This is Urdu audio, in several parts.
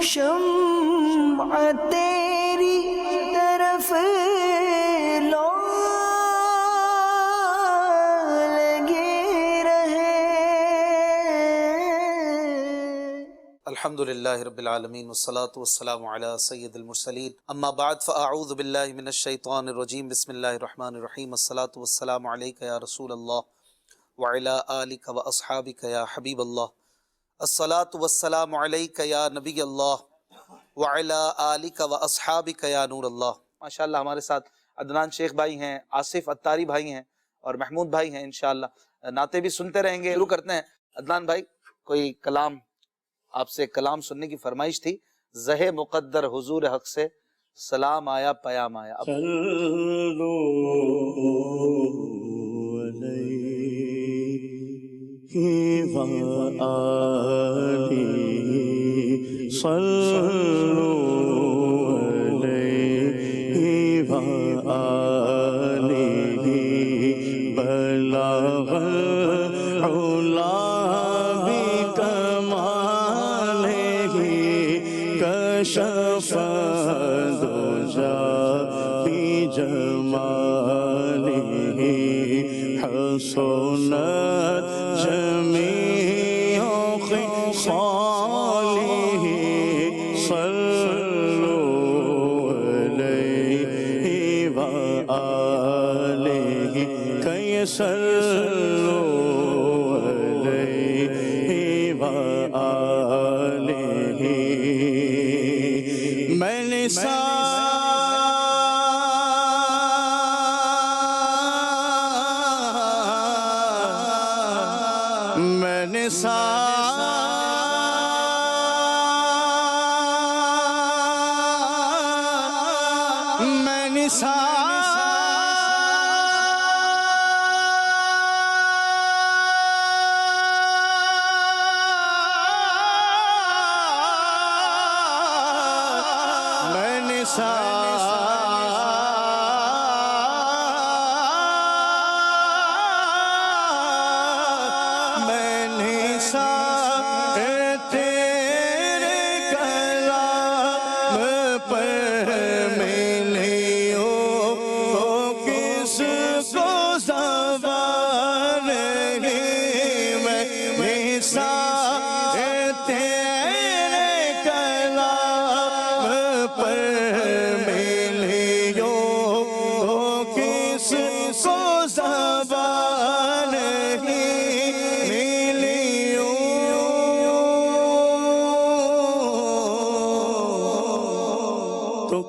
شمع تیری طرف لو لگے رہے۔ الحمدللہ رب العالمین والصلاة والسلام علی سید المرسلین، اما بعد فاعوذ باللہ من الشیطان الرجیم، بسم اللہ الرحمن الرحیم، الصلاة والسلام علیک یا رسول اللہ وعلی آلک واصحابک یا حبیب اللہ، الصلاة والسلام علیک یا نبی اللہ وعلی آلک واصحابک یا نور اللہ۔ ماشاءاللہ ہمارے ساتھ عدنان شیخ بھائی ہیں، آصف اتاری بھائی ہیں اور محمود بھائی ہیں، انشاءاللہ نعتیں بھی سنتے رہیں گے۔ شروع کرتے ہیں۔ عدنان بھائی، کوئی کلام، آپ سے کلام سننے کی فرمائش تھی۔ زہ مقدر حضور حق سے سلام آیا پیام آیا۔ صلو علیہ وآلہ، صلو علیہ وآلہ، بلغ العلا کشف الدجى بجماله، حسنت جميع خصاله، صلوا عليه وآله كي صلوا عليه وآله۔ میں نے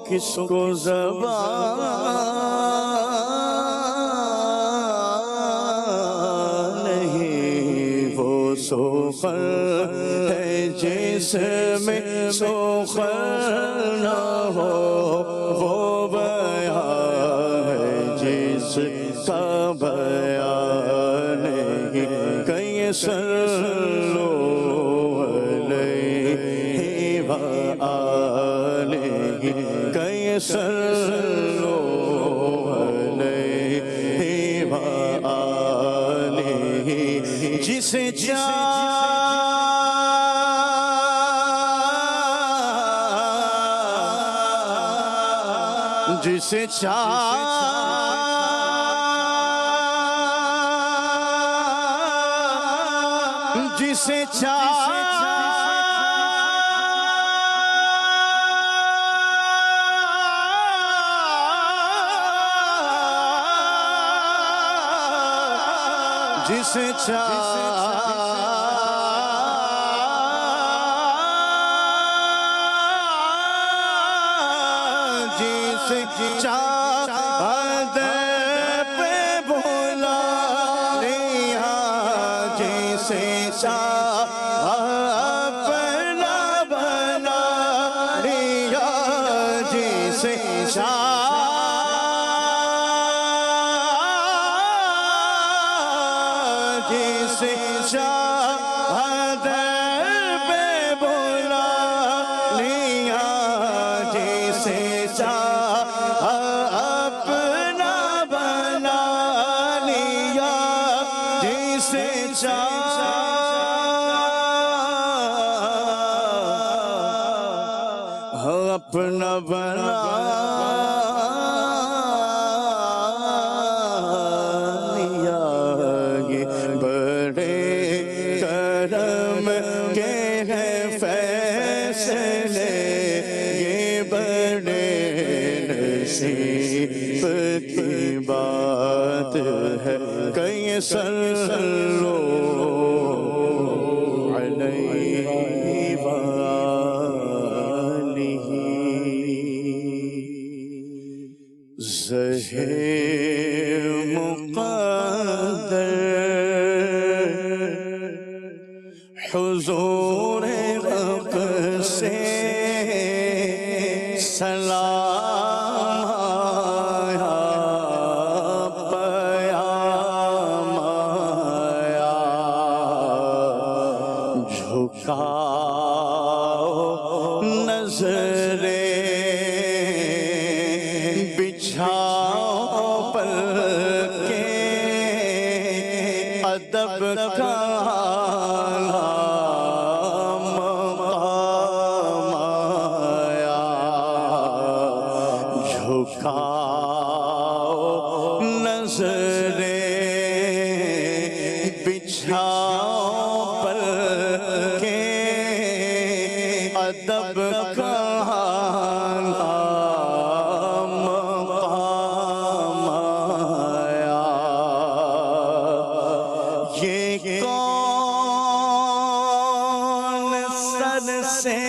کس کو زبان نہیں، وہ سخن ہے جس میں سخن نہ ہو، وہ بیان ہے جس کا بیان نہیں، کہیں صلو علیہ وآلہ، صلو علیہ وآلہ، جسے جسے جسے جسے چاہت پہ بھولا لیا، جسے اپنا بنا لیا، جسے جسے شہادت پہ بلا لیا، جسے اپنا بنا لیا، جسے اپنا بنا لیا، یہ بڑے کرم کے ہیں فیصلے، یہ بڑے نصیب کی بات ہے، کہیں صلو علیہ وآلہ۔ زہر مقدر حضور حق سے سلام آیا، پیام آیا، جھکاؤ نظریں، بچھاؤ پلکیں، ادب کا مقام آیا، جھکاؤ نظریں، بچھاؤ پلکیں، ادب کا مقام آیا۔ یہ کون سر سے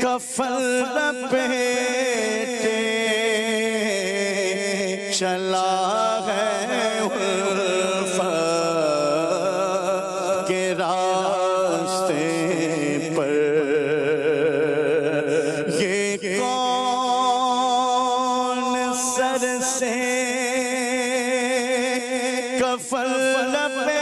کفن لپیٹے چلا ہے الفت کے راستے پر، یہ کون سر سے کفن لپیٹے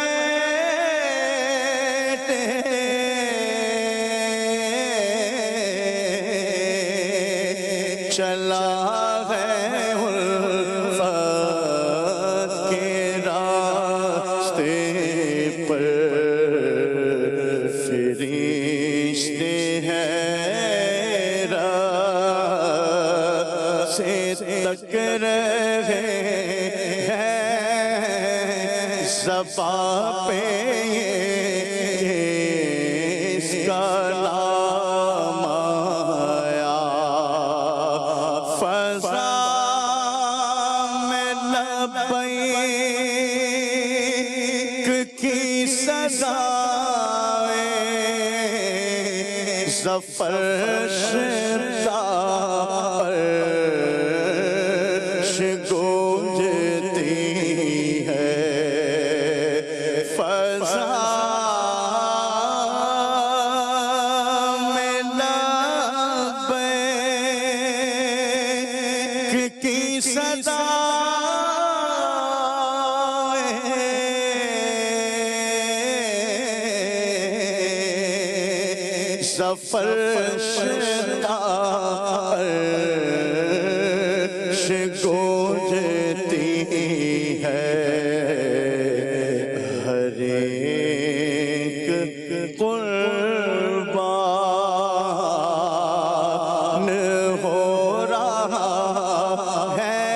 چلا ہے الفت کے راستے پر، فرشتے ہیں راہ سے تک رہے ہیں، زباں پہ اس کا نام آیا، فضا میں لبیک کی صدائیں، ظفر شدہ عرش گونجتی ہے، فضا میں لبیک کی صدائیں، ظفر شدہ عرش گونجتی ہے، ہر ایک قربان ہو رہا ہے،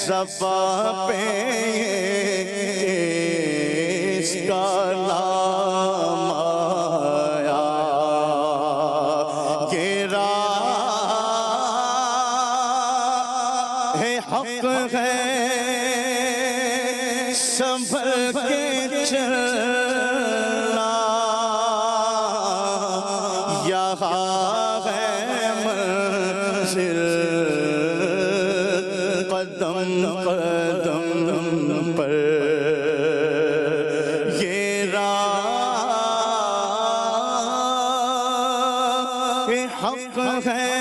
زباں پہ اس کا نام آیا، کہ راہ حق ہے سنبھل کے چلنا، یہاں ہے منزل قدم قدم پر، یہ راہ حق ہے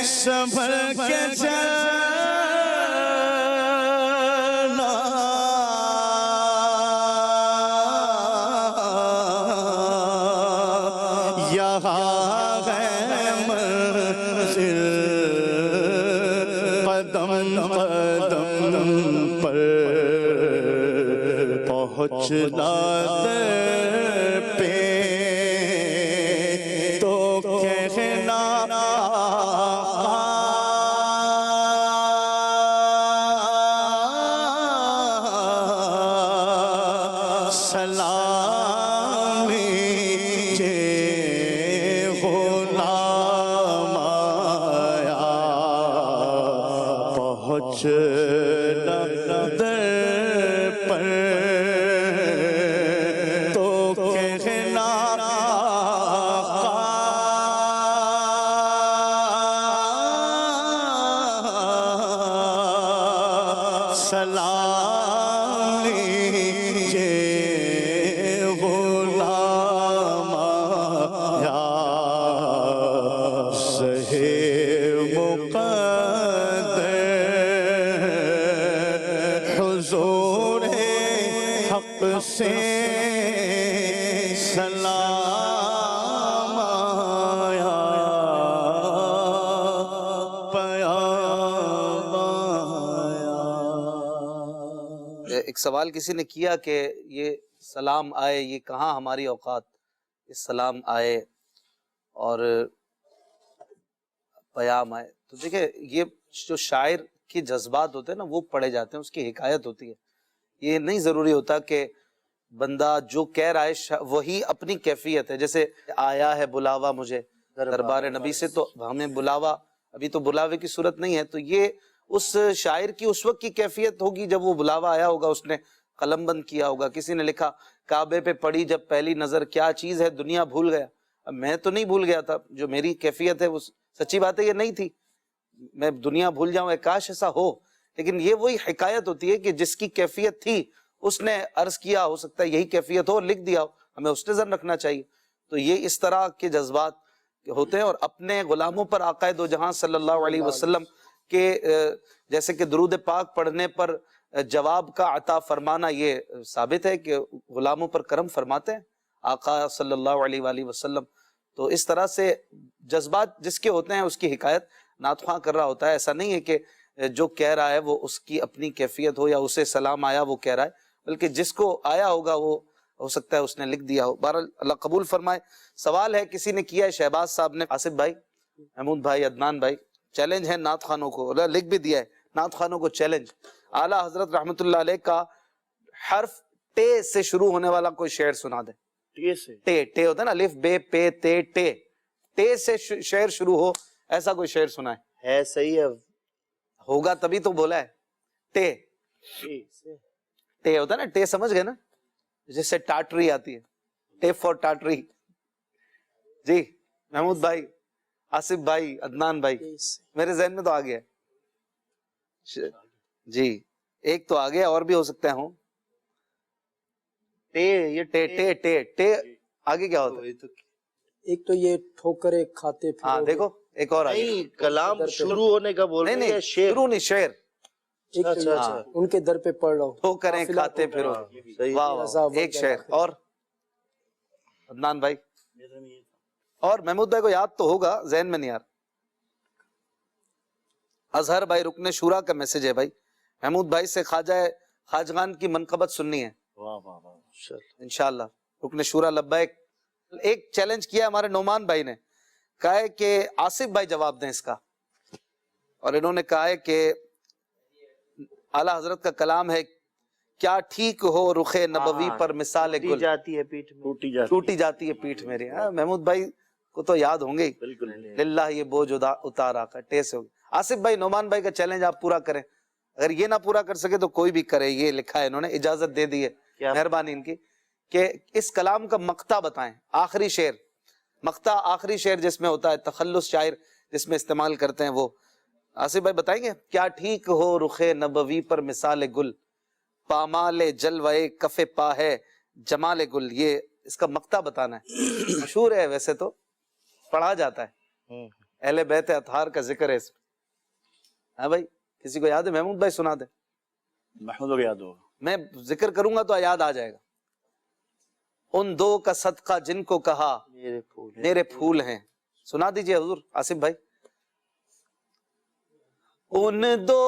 سنبھل کے چلنا، یہاں ہے منزل قدم قدم پر، پہنچنا در پہ سلامی جے غلام آیا پہنچ در پر تو کہنا سلامی جے غلام آیا سہے مقدر حضور حق سے سلام آیا پیام آیا۔ ایک سوال کسی نے کیا کہ یہ سلام آئے، یہ کہاں ہماری اوقات اس سلام آئے اور پیام آئے؟ تو دیکھیں، یہ جو شاعر کے جذبات ہوتے ہیں نا وہ پڑھے جاتے ہیں، اس کی حکایت ہوتی ہے۔ یہ نہیں ضروری ہوتا کہ بندہ جو کہہ رہا ہے وہی اپنی کیفیت ہے۔ جیسے آیا ہے بلاوا مجھے دربار نبی سے، تو ہمیں بلاوا، ابھی تو بلاوے کی صورت نہیں ہے، تو یہ اس شاعر کی اس وقت کی کیفیت ہوگی جب وہ بلاوا آیا ہوگا، اس نے قلم بند کیا ہوگا۔ کسی نے لکھا کعبے پہ پڑی جب پہلی نظر کیا چیز ہے دنیا بھول گیا۔ اب میں تو نہیں بھول گیا تھا، جو میری کیفیت ہے وہ سچی بات ہے یہ نہیں تھی، میں دنیا بھول جاؤں، کاش ایسا ہو۔ لیکن یہ وہی حکایت ہوتی ہے کہ جس کی کیفیت تھی اس نے عرض کیا، ہو سکتا ہے یہی کیفیت ہو اور لکھ دیا ہو، ہمیں اس نظر رکھنا چاہیے۔ تو یہ اس طرح کے جذبات ہوتے ہیں، اور اپنے غلاموں پر آقا دو جہاں صلی اللہ علیہ وسلم کے جیسے کہ درود پاک پڑھنے پر جواب کا عطا فرمانا، یہ ثابت ہے کہ غلاموں پر کرم فرماتے ہیں آقا صلی اللہ علیہ وآلہ وسلم۔ تو اس طرح سے جذبات جس کے ہوتے ہیں اس کی حکایت نعت خواں کر رہا ہوتا ہے۔ ایسا نہیں ہے کہ جو کہہ رہا ہے وہ اس کی اپنی کیفیت ہو یا اسے سلام آیا وہ کہہ رہا ہے، بلکہ جس کو آیا ہوگا وہ ہو سکتا ہے اس نے لکھ دیا ہو۔ بہرحال اللہ قبول فرمائے۔ سوال ہے کسی نے کیا ہے، شہباز صاحب نے، آصف بھائی، محمود بھائی، عدنان بھائی، چیلنج ہے نعت خوانوں کو، لکھ بھی دیا ہے نعت خوانوں کو چیلنج، اعلیٰ حضرت رحمت اللہ علیہ کا حرف ٹے سے شروع ہونے والا کوئی شعر سنا دے۔ ٹے ہوتا ہے نا، الف بے پے تے ٹے، ٹے سے شعر شروع ہو، ایسا کوئی شعر سنا ہے صحیح ہے، ہوگا تبھی تو بولا ہے۔ ٹے ٹے ہوتا ہے نا، ٹے سمجھ گئے نا، جس سے ٹاٹری آتی ہے، ٹے فور ٹاٹری۔ جی محمود بھائی، آصف بھائی، عدنان بھائی، میرے ذہن میں تو آ گیا جی، ایک تو آ گیا، اور بھی ہو سکتے ہوں۔ ٹے، یہ ٹے ٹے ٹے ٹے آگے کیا ہوتا ہے؟ ایک تو یہ ٹھوکرے کھاتے پھرو، ہاں دیکھو ایک اور آگے، نہیں کلام شروع ہونے کا بول نہیں رہے ہیں، نہیں شعر شروع نہیں، شعر ایک تو یہ ان کے در پہ پڑھ لو، تو کریں کھاتے پھرو، واہ واہ، ایک شعر اور عدنان بھائی، اور محمود بھائی کو یاد تو ہوگا، ذہن میں نہیں یار۔ اظہر بھائی، رکن شورا کا میسج ہے بھائی، محمود بھائی سے خواجگان کی منقبت سننی ہے انشاءاللہ، رکن شورا لبیک۔ ایک چیلنج کیا ہمارے نعمان بھائی نے، کہا ہے کہ آصف بھائی جواب دیں اس کا، اور انہوں نے کہا ہے کہ اعلیٰ حضرت کا کلام ہے، کیا ٹھیک ہو رخ نبوی پر مثال گل، جاتی ہے پیٹھ میں، ٹوٹی جاتی ہے پیٹھ میری۔ محمود بھائی کو تو یاد ہوں گے، للہ یہ بوجھ اتارا کا ٹے سے ہوگی۔ آصف بھائی، نعمان بھائی کا چیلنج آپ پورا کریں، اگر یہ نہ پورا کر سکے تو کوئی بھی کرے، یہ لکھا ہے انہوں نے، اجازت دے دی ہے، مہربانی ان کی، کہ اس کلام کا مقطع بتائیں، آخری شعر، مقطع آخری شعر جس میں ہوتا ہے، تخلص شاعر جس میں استعمال کرتے ہیں وہ۔ آصف بھائی بتائیں گے؟ کیا ٹھیک ہو رخ نبوی پر مثال گل، پامال جلوے کف پا ہے جمال گل، یہ اس کا مقطع بتانا ہے۔ مشہور ہے ویسے تو، پڑھا جاتا ہے، اہل بیت اطہار کا ذکر ہے اس میں۔ ہاں بھائی، کسی کو یاد ہے؟ محمود بھائی سنا دیں، محمود کو یاد ہوگا، میں ذکر کروں گا تو یاد آ جائے گا۔ ان دو کا صدقہ جن کو کہا میرے پھول ہیں، سنا دیجئے حضور آصف بھائی۔ ان دو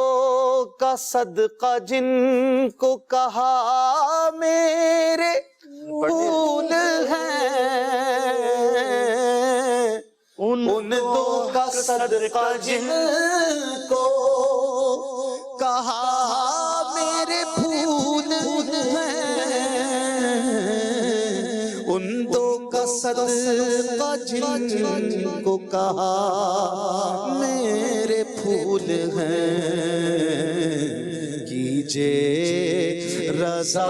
کا صدقہ جن کو کہا میرے پھول ہیں، ان دو کا صدقہ جن کو کہا میرے پھول ہیں، صدقہ جن کو کہا میرے پھول ہیں کیجے رضا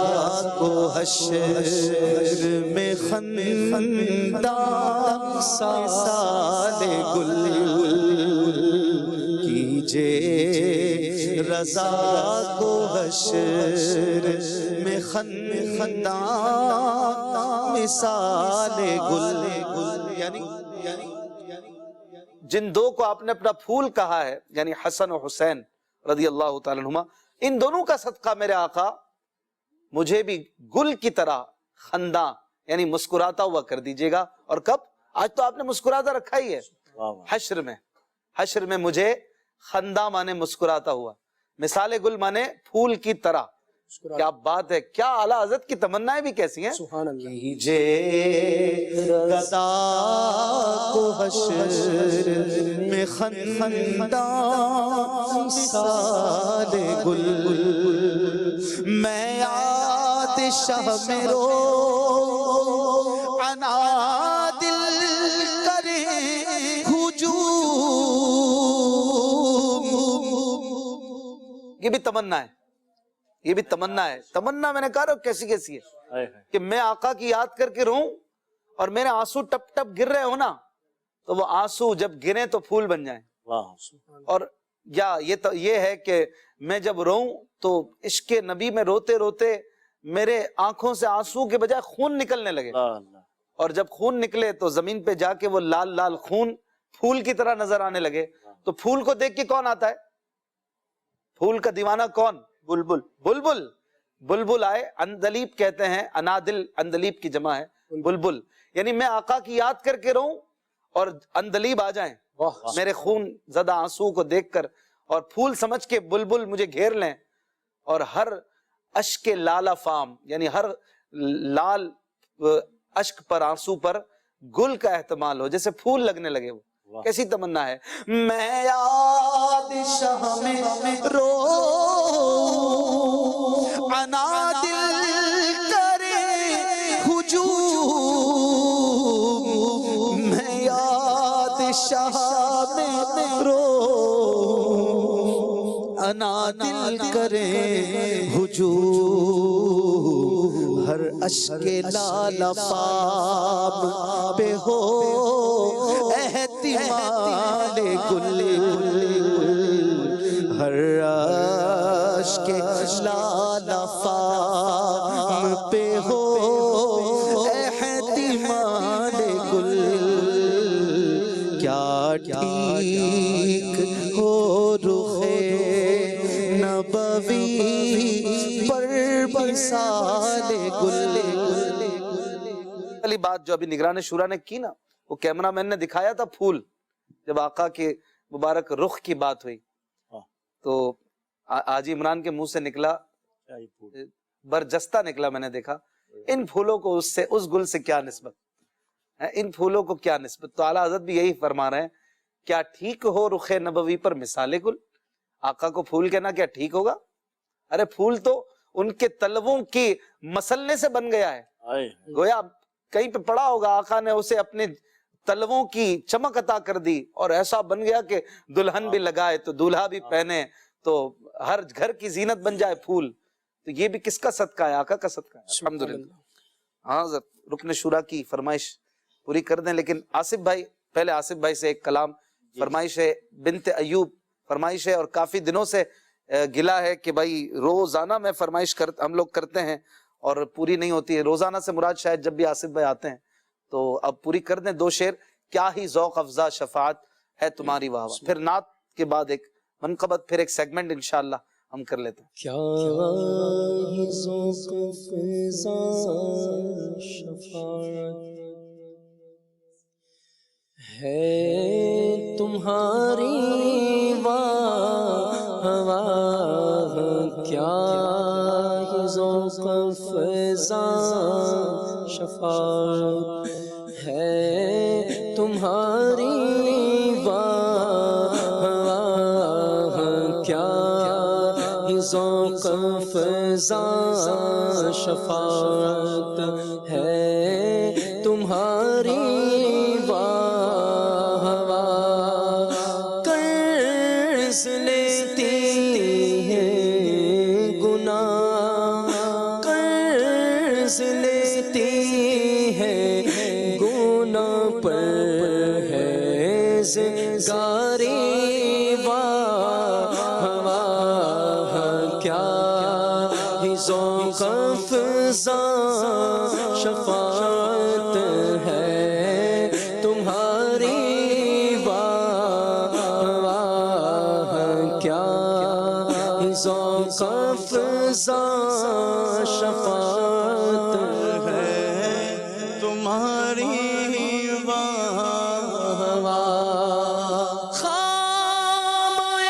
کو حشر میں خندہ مثال گل کیجے رضا کو حشر میں خندہ مثال گل یعنی جن دو کو آپ نے اپنا پھول کہا ہے یعنی حسن و حسین رضی اللہ تعالیٰ عنہما، ان دونوں کا صدقہ میرے آقا مجھے بھی گل کی طرح خنداں یعنی مسکراتا ہوا کر دیجئے گا۔ اور کب؟ آج تو آپ نے مسکراتا رکھا ہی ہے، حشر میں مجھے خنداں مانے مسکراتا ہوا، مثال گل مانے پھول کی طرح۔ کیا بات ہے، کیا اعلیٰ حضرت کی تمنائیں بھی کیسی ہیں۔ سبحان اللہ۔ کیجے رضا کو حشر میں خندہ مثال گل، میں یاد شاہ میں رو عنا دل کرے ہجوم۔ یہ بھی تمنا ہے، یہ بھی تمنا ہے۔ تمنا میں نے کہا رہا کیسی کیسی ہے کہ میں آقا کی یاد کر کے رہوں اور میرے آنسو ٹپ ٹپ گر رہے ہو نا، تو وہ آنسو جب گریں تو پھول بن جائیں۔ اور یا یہ ہے کہ میں جب رہوں تو عشق نبی میں روتے روتے میرے آنکھوں سے آنسو کے بجائے خون نکلنے لگے، اور جب خون نکلے تو زمین پہ جا کے وہ لال لال خون پھول کی طرح نظر آنے لگے۔ تو پھول کو دیکھ کے کون آتا ہے؟ پھول کا دیوانہ کون؟ بلبل۔ بلبل بلبل آئے، اندلیب کہتے ہیں، انادل اندلیب کی جمع ہے بلبل، یعنی میں آقا کی یاد کر کے رہوں اور اندلیب آ جائیں میرے خون زدہ آنسو کو دیکھ کر، اور پھول سمجھ کے بلبل مجھے گھیر لیں، اور ہر اشک لالہ فام یعنی ہر لال اشک پر آنسو پر گل کا احتمال ہو، جیسے پھول لگنے لگے۔ وہ کیسی تمنا ہے۔ میں یاد شاہ میں رو عنا دل کرے ہجوم، میں یاد شاہ میں رو عنا دل کرے ہجوم، ہر اشک لالہ فام پہ ہو احتمال گل، ہر عشق لالہ فام پہ ہو احتمال گل، کیا ٹھیک ہو رخ نبوی پر مثال گل۔ پہلی بات جو ابھی نگران شورا نے کی نا، وہ کیمرہ مین نے دکھایا تھا پھول، جب آقا کے مبارک رخ کی بات ہوئی تو حاجی عمران کے منہ سے نکلا، برجستہ نکلا، میں نے دیکھا ان پھولوں کو اس گل سے کیا نسبت ہے، ان پھولوں کو کیا نسبت۔ تو اعلیٰ حضرت بھی یہی فرما رہے ہیں، کیا ٹھیک ہو رخ نبوی پر مثال گل۔ آقا کو پھول کہنا کیا ٹھیک ہوگا؟ ارے پھول تو ان کے تلووں کی مسلنے سے بن گیا ہے، گویا کہیں پہ پڑا ہوگا آقا نے اسے اپنے تلووں کی چمک عطا کر دی، اور ایسا بن گیا کہ دلہن بھی لگائے تو دولہا بھی پہنے تو ہر گھر کی زینت بن جائے پھول۔ تو یہ بھی کس کا صدقہ ہے؟ آقا کا صدقہ ہے، الحمدللہ۔ ہاں حضرت رکن شورا کی فرمائش پوری کر دیں، لیکن آصف بھائی، پہلے آصف بھائی سے ایک کلام فرمائش ہے، بنت ایوب فرمائش ہے، اور کافی دنوں سے گلا ہے کہ بھائی روزانہ میں فرمائش ہم لوگ کرتے ہیں اور پوری نہیں ہوتی ہے۔ روزانہ سے مراد شاید جب بھی آصف بھائی آتے ہیں، تو اب پوری کر دیں دو شعر۔ کیا ہی ذوق افزا شفاعت ہے تمہاری واہ واہ، پھر نعت کے بعد ایک منقبت، پھر ایک سیگمنٹ انشاءاللہ ہم کر لیتے ہیں۔ کیا ہی ذوق افزا شفاعت ہے تمہاری واہ واہ، کیا ہی ذوق افزا شفاعت ہے تمہاری واہ واہ، کیا ہی ذوق افزا شفاعت ہے تمہاری شفاعت ہے تمہاری، واہ واہ کیا ذوق افزا شفاعت ہے تمہاری، واہ واہ خامۂ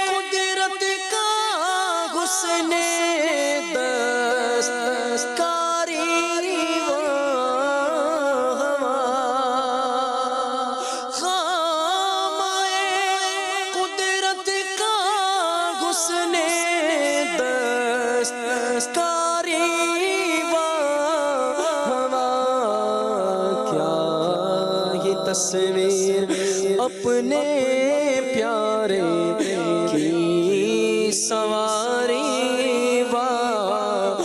قدرت کا حسن دستکاری، خامۂ قدرت کا حسن دستکاری، تصویر اپنے پیارے کی سواری، واہ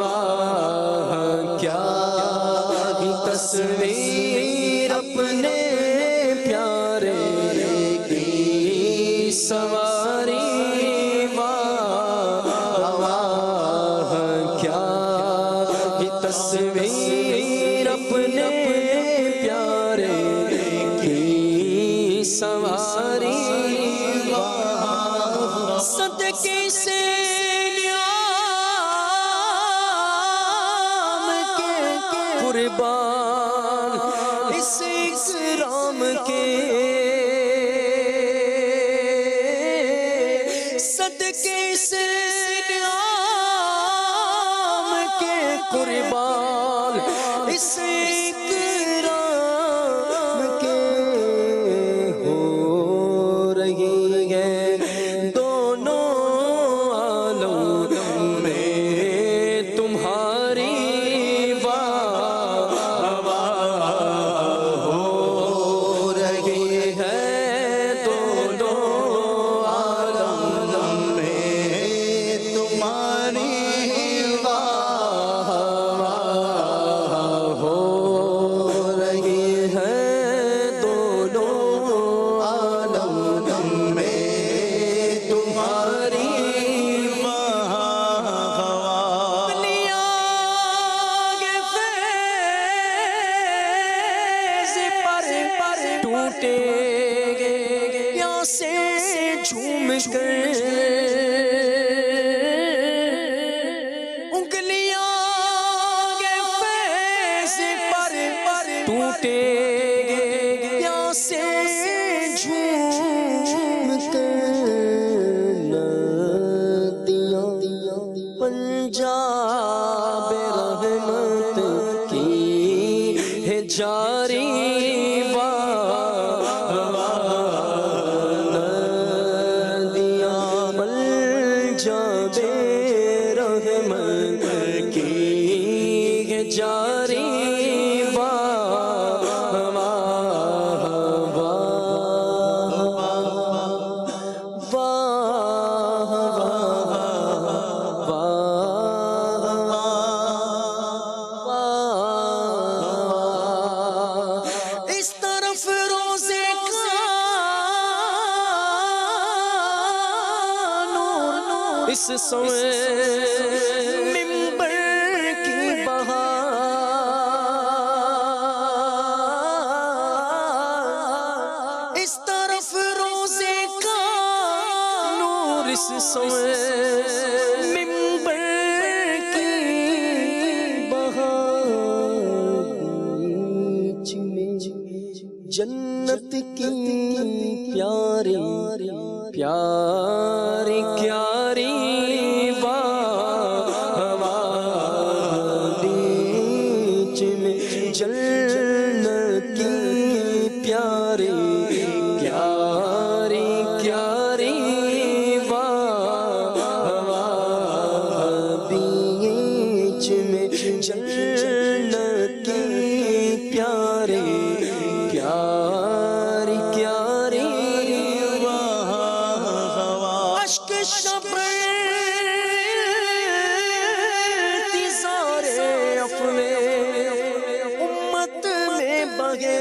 واہ کیا ہی تصویر اپنے پیارے کی سواری، واہ واہ کیا ہی تصویر اپنے پیارے کی سواری، صدقے سے نیام کے قربان اس اکرام کے، صدقے سے نیام کے قربان اس جھوم کر انگلیاں کے فیض پر ٹوٹے گے سے جھوم کر ندیاں پنجاب رحمت کی ہے جاری، جاری اس طرف روزے کا نور، اس سوئے منبر کی بہار بیچ میں جنت کی پیاری پیاری پیاری بیچ میں جنت کی پیاری پیاری پیاری جنت کی پیاری پیاری پیاری اشک شبر انتظار افوے امت میں بہے،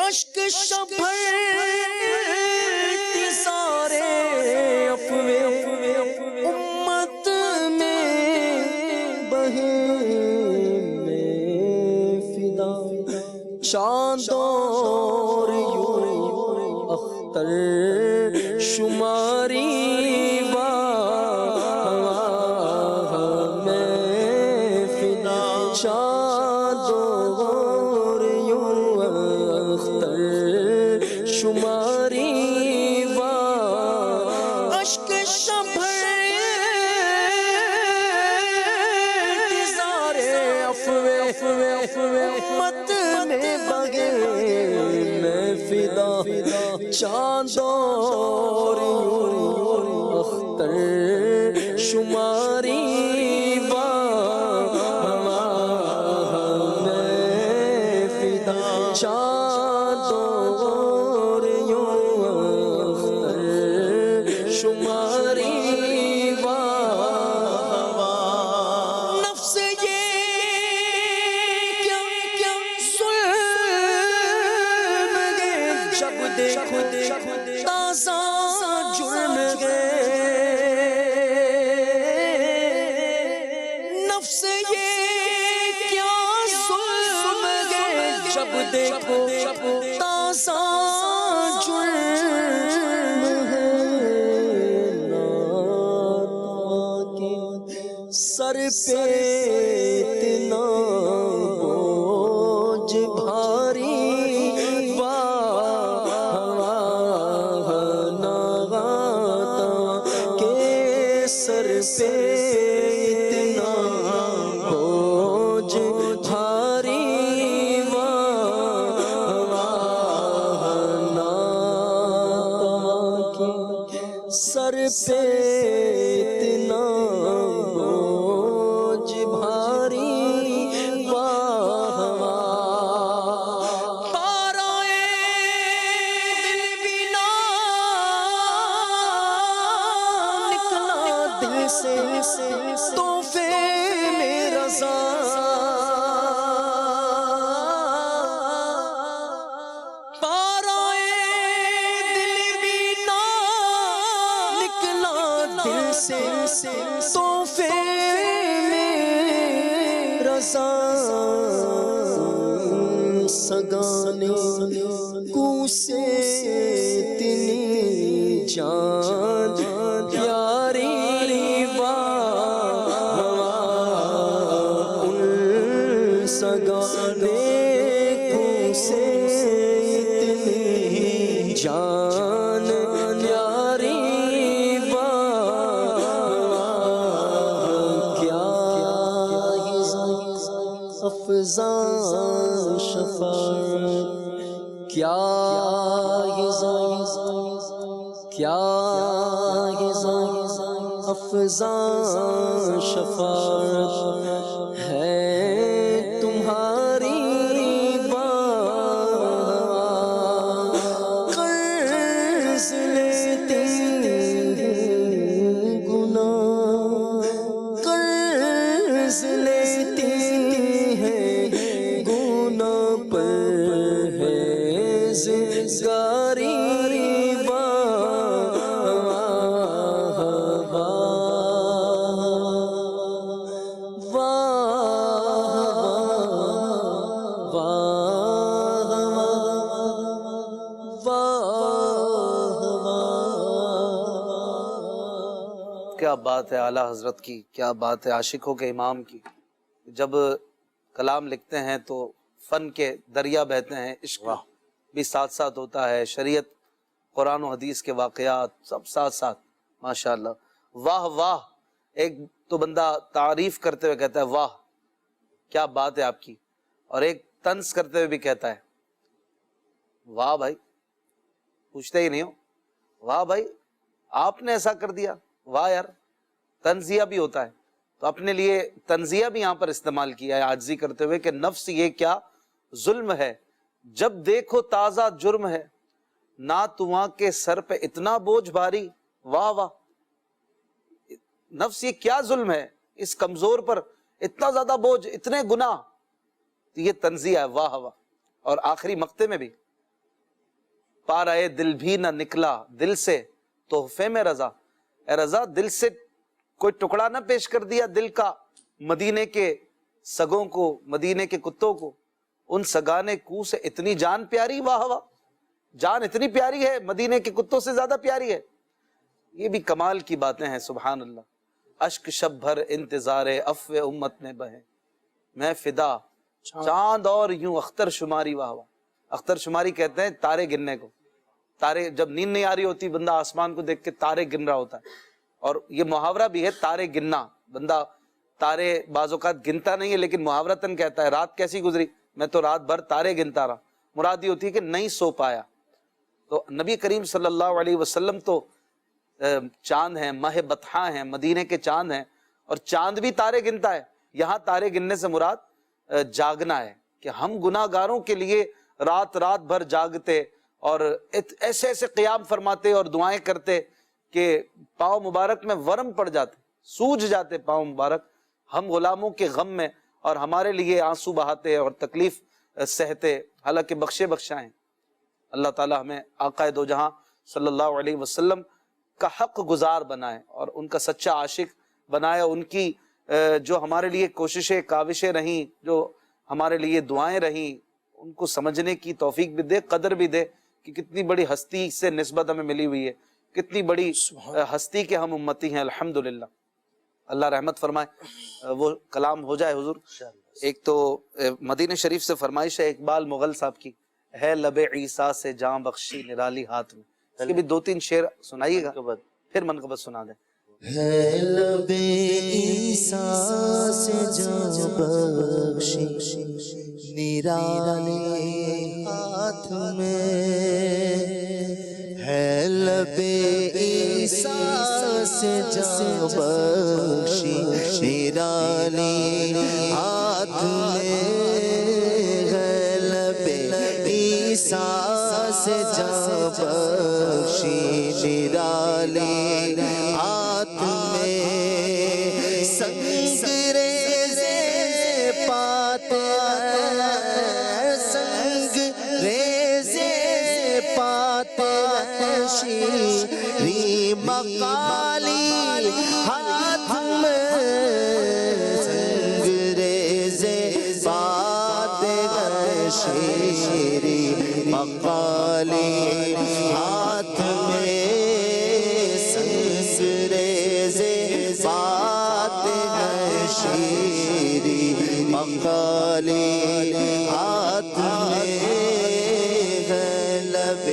اشک شبر انتظار افوے امت میں بگے میں فدا چاند اور اختر شماری میں فدا چاند اور اختر شماری نفس یہ کیا ظلم گے جب دیکھو تازہ جرم گے نفس یہ کیا ظلم گے جب دیکھو تازہ جرم ہے سر پہ اتنا بوجھ بھاری واہ ناغاتا کہ سر پہ اتنا بوجھ بھاری واہ ناغاتا کہ سر پہ اتنا بوجھ بھاری واہ پارائے دل بینا نکلا دل سے تحفے میں رضا پارائے دل بینا نکلا دل سے تحفے میں رضا سگانے کو سے اتنی جان پیاری واہ ان سگانے کو سے اتنی جان پیاری افزان شفاعت کیا افزان شفاعت ہے تمہاری قرض لیتی گناہ قرض لیتی زگاری کیا بات ہے اعلیٰ حضرت کی، کیا بات ہے عاشقوں کے امام کی. جب کلام لکھتے ہیں تو فن کے دریا بہتے ہیں، عشق بھی ساتھ ساتھ ہوتا ہے، شریعت قرآن و حدیث کے واقعات سب ساتھ ساتھ. ماشاءاللہ واہ واہ. ایک تو بندہ تعریف کرتے ہوئے کہتا ہے واہ کیا بات ہے آپ کی، اور ایک طنز کرتے ہوئے بھی کہتا ہے واہ بھائی. پوچھتے ہی نہیں ہو واہ بھائی آپ نے ایسا کر دیا، واہ یار. تنزیہ بھی ہوتا ہے، تو اپنے لیے تنزیہ بھی یہاں پر استعمال کیا ہے عاجزی کرتے ہوئے کہ نفس یہ کیا ظلم ہے جب دیکھو تازہ جرم ہے، نہ تواں کے سر پہ اتنا بوجھ بھاری. واہ واہ. نفس یہ کیا ظلم ہے، اس کمزور پر اتنا زیادہ بوجھ، اتنے گناہ. تو یہ تنزیہ ہے، واہ واہ. اور آخری مقطع میں بھی پا رہے دل بھی نہ نکلا دل سے تحفے میں رضا. اے رضا دل سے کوئی ٹکڑا نہ پیش کر دیا دل کا مدینے کے سگوں کو، مدینے کے کتوں کو. ان سگانے کو سے اتنی جان پیاری. واہ واہ. جان اتنی پیاری ہے، مدینے کے کتوں سے زیادہ پیاری ہے. یہ بھی کمال کی باتیں ہیں. سبحان اللہ. اشک شب بھر انتظار عفو امت میں بہے میں فدا چاند اور یوں اختر شماری. واہ واہ. اختر شماری کہتے ہیں تارے گننے کو. تارے جب نیند نہیں آ رہی ہوتی بندہ آسمان کو دیکھ کے تارے گن رہا ہوتا ہے. اور یہ محاورہ بھی ہے تارے گننا. بندہ تارے بعض اوقات گنتا نہیں ہے لیکن محاورتاً کہتا ہے رات کیسی گزری، میں تو رات بھر تارے گنتا رہا، مراد یہ ہوتی ہے کہ نہیں سو پایا۔ تو نبی کریم صلی اللہ علیہ وسلم تو چاند ہیں، ماہ بطحاں ہیں، مدینے کے چاند ہیں، اور چاند بھی تارے گنتا ہے۔ یہاں تارے گننے سے مراد جاگنا ہے کہ ہم گناہ گاروں کے لیے رات رات بھر جاگتے اور ایسے ایسے قیام فرماتے اور دعائیں کرتے کہ پاؤں مبارک میں ورم پڑ جاتے، سوج جاتے پاؤں مبارک، ہم غلاموں کے غم میں، اور ہمارے لیے آنسو بہاتے اور تکلیف سہتے، حالانکہ بخشے بخشائیں۔ اللہ تعالی ہمیں آقا دو جہاں صلی اللہ علیہ وسلم کا حق گزار بنائے اور ان کا سچا عاشق بنائے، ان کی جو ہمارے لیے کوششیں کاوشیں رہیں، جو ہمارے لیے دعائیں رہیں، ان کو سمجھنے کی توفیق بھی دے، قدر بھی دے کہ کتنی بڑی ہستی سے نسبت ہمیں ملی ہوئی ہے، کتنی بڑی ہستی کے ہم امتی ہیں الحمدللہ۔ اللہ رحمت فرمائے۔ وہ کلام ہو جائے حضور۔ ایک تو مدینہ شریف سے فرمائش ہے اقبال مغل صاحب کی، ہے لب عیسیٰ سے جاں بخشی نرالی ہاتھ میں، اس کے بھی 2-3 شعر سنائیے گا، پھر منقبت سنا دیں۔ ہے لب عیسیٰ سے جاں بخشی نرالی ہاتھ میں، ہے لب عیسیٰ سے جاں بخشی نرالی ہاتھ میں، ہے لب عیسیٰ سے جاں بخشی نرالی ہاتھ میں، سنگ ریزے پاتے سنگ ریزے پاتے شیریں مقالی ہاتھ میں، سنگ ریزے پاتے شیریں مقالی ہاتھ میں، سنگ ریزے پاتے شیریں مقالی ہاتھ میں، ہے لب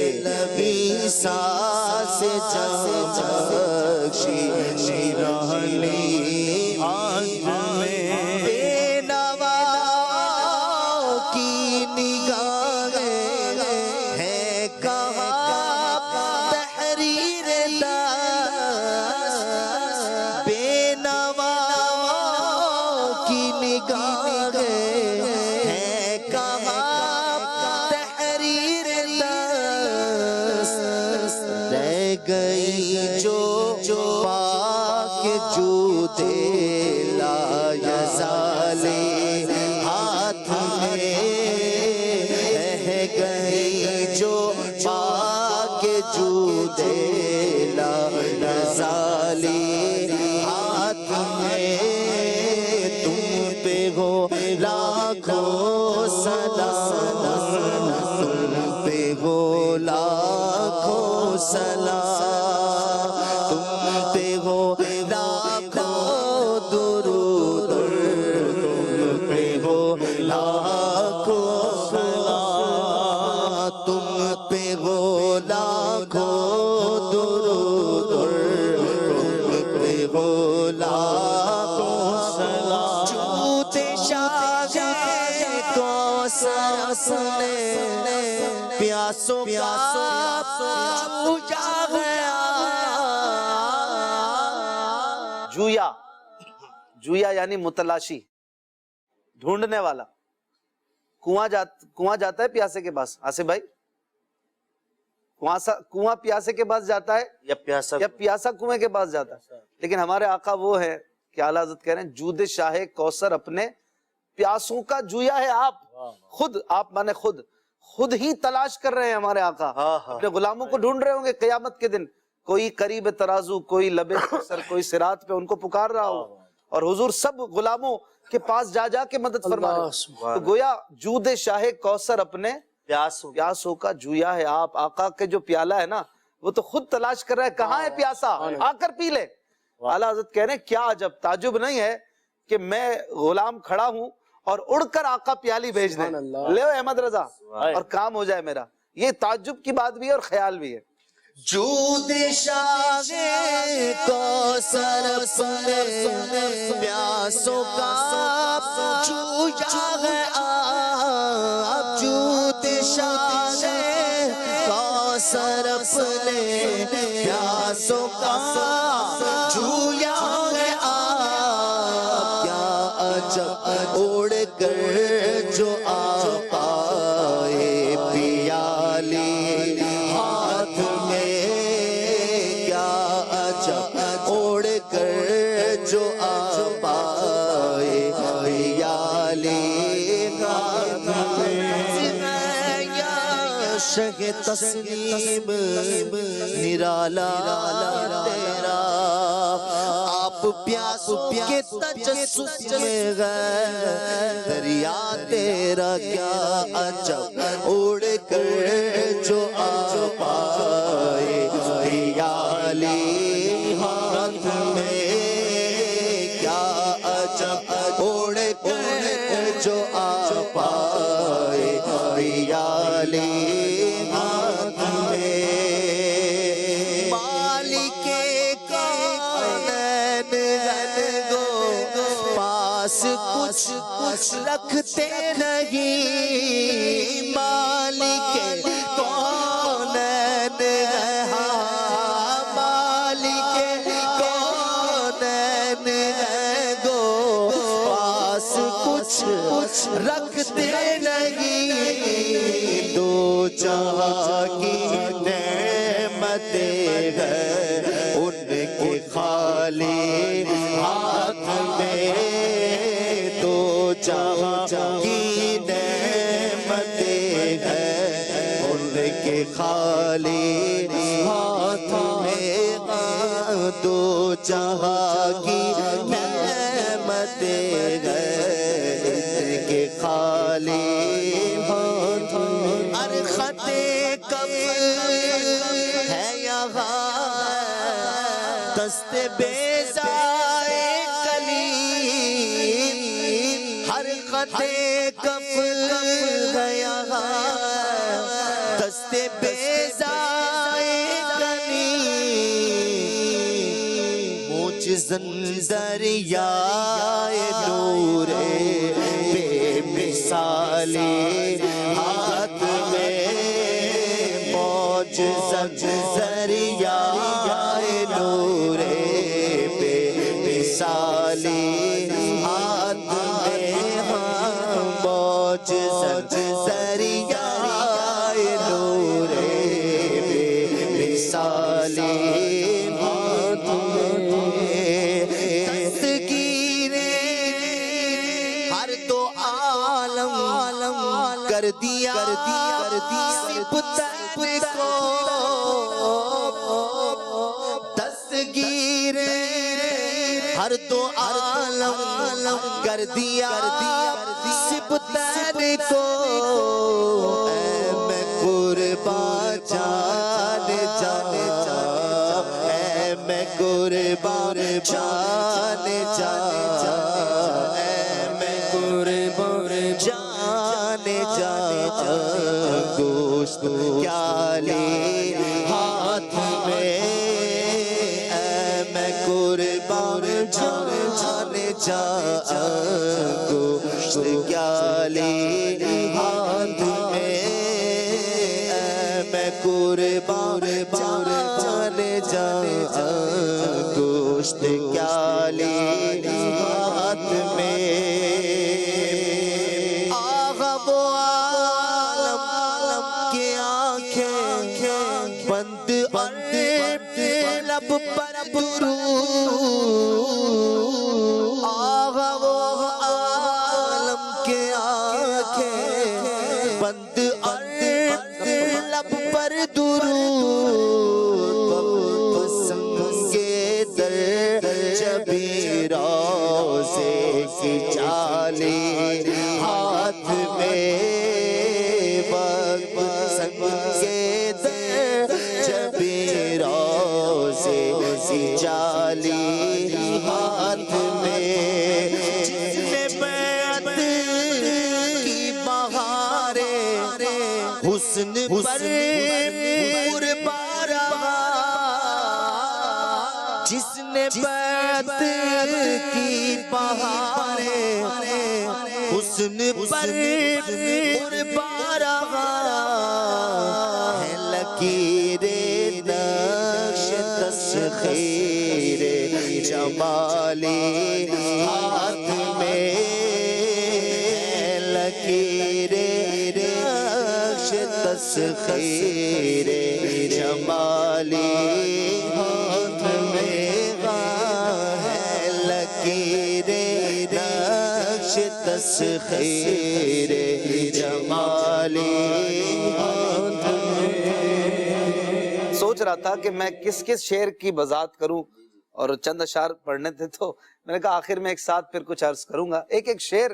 عیسیٰ سے جاں بخشی نرالی ہاتھ میں، بے نوا کی نگاہیں ہے کہاں تحریر داس، بے نوا کی نگاہیں ہے کہاں تحریر داس، رہ گئی جو پاک جود لا یزال ہاتھ میں، رہ گئی جو پاک جود لا یزال ہاتھ میں، تم پہ ہو لاکھوں سلام، تم پہ ہو لاکھوں سلام، تم پہ ہو لاکھوں درود، تم پہ ہو لاکھوں سلام، تم پہ ہو لاکھوں درود، تم پہ ہو لاکھوں سلام، جود شاہ کوثر اپنے پیاسوں کا بجھا گیا، جویا، جویا یعنی متلاشی، ڈھونڈنے والا۔ کنواں جاتا ہے پیاسے کے پاس، آصف بھائی، کنواں پیاسے کے پاس جاتا ہے یا پیاسا کنویں کے پاس جاتا ہے؟ لیکن ہمارے آقا وہ ہے کہ اعلیٰ حضرت کہہ رہے ہیں جود شاہ کوثر اپنے پیاسوں کا جویا ہے آپ، خود آپ مانے خود ہی تلاش کر رہے ہیں ہمارے آقا، اپنے غلاموں کو ڈھونڈ رہے ہوں گے قیامت کے دن، کوئی قریب ترازو، کوئی لب کوثر، کوئی صراط پہ ان کو پکار رہا ہو، اور حضور سب غلاموں کے پاس جا کے مدد فرما رہے ہیں۔ تو گویا جود شاہ کوثر اپنے پیاسوں کا جویا ہے آپ، آقا کے جو پیالہ ہے نا وہ تو خود تلاش کر رہا ہے، کہاں ہے پیاسا، آ کر پی لے۔ اعلیٰ حضرت کہہ رہے ہیں کیا عجب، تعجب نہیں ہے کہ میں غلام کھڑا ہوں اور اڑ کر آقا پیالی بھیج دیں، لے احمد رضا اور کام ہو جائے میرا، یہ تعجب کی بات بھی ہے اور خیال بھی ہے۔ جود شاہ کوثر اپنے پیاسوں کا چویا ہے آپ، جود شاہ کوثر اپنے پیاسوں کا چویا ہے آپ، کیا عجب اڑ کر جو آقا پیالی ہاتھ میں، کیا عجب اڑ کر جو آقا پیالی ہاتھ میں، شہ تسلیم نرالا تیرا، آپ پیاس کے تجسس میں گئے، دریا تیرا کیا عجب اڑ کر جو آئے پیالی ہاتھ میں، کیا عجب اڑ کر جو آئے پیالی ہاتھ میں، مالک کونین گو پاس کچھ رکھتے نہیں، مالک کونین مالک کونین گو پاس کچھ رکھتے نہیں، دو جہاں کی نعمتیں ہیں ان کے خالی ہاتھ میں، دو جہاں کی نعمتیں ہیں ان کے خالی ہاتھ میں، دو جہاں کی نعمتیں ہیں کے خالی ہاتھ میں، ارے خطے کب ہے یہاں دست بیضائے کلیم، ہر خطے کب ہے یہاں دست بیضائے کلیم، معجزن دریائے نور بے مثالی ہاتھ میں، معجزن دریائے نور بے مثالی ہاتھ میں، معجزن دریائے نور بے مثالی ہاتھ میں، ہر دو عالم کر دیا سبتر کو، دستگیر ہر دو عالم کر دیا سبتر کو، اے میں قربان جان اے میں قربان جان اے میں قربان جان گوشت پیالی ہاتھ میں، اے میں قربان جان گوشت پیالی ہاتھ میں، اے میں قربان جان گوشت پیالی ہاتھ میں، آغا وہ عالم کے آنکھیں بند اور لب پر درود، آغا وہ عالم کے آنکھیں بند اور لب پر درود، سنگے در جبی روزے کی چالی ہاتھ میں، سنگے در جبی روزے کی چالی ہاتھ میں، جس نے بیعت کی بہاریں حسن پر قربان رہا، بات کی بہاریں حسن پر قربان رہا ہے، لکیر نقش تسخیر جمالی ہاتھ میں، لکیر نقش تسخیر جمالی ہاتھ میں ہے، لکیر نقش تسخیر جمالی ہاتھ میں۔ سوچ رہا تھا کہ میں کس کس شعر کی وضاحت کروں اور چند اشعار پڑھنے تھے، تو میں نے کہا آخر میں ایک ساتھ پھر کچھ عرض کروں گا۔ ایک ایک شعر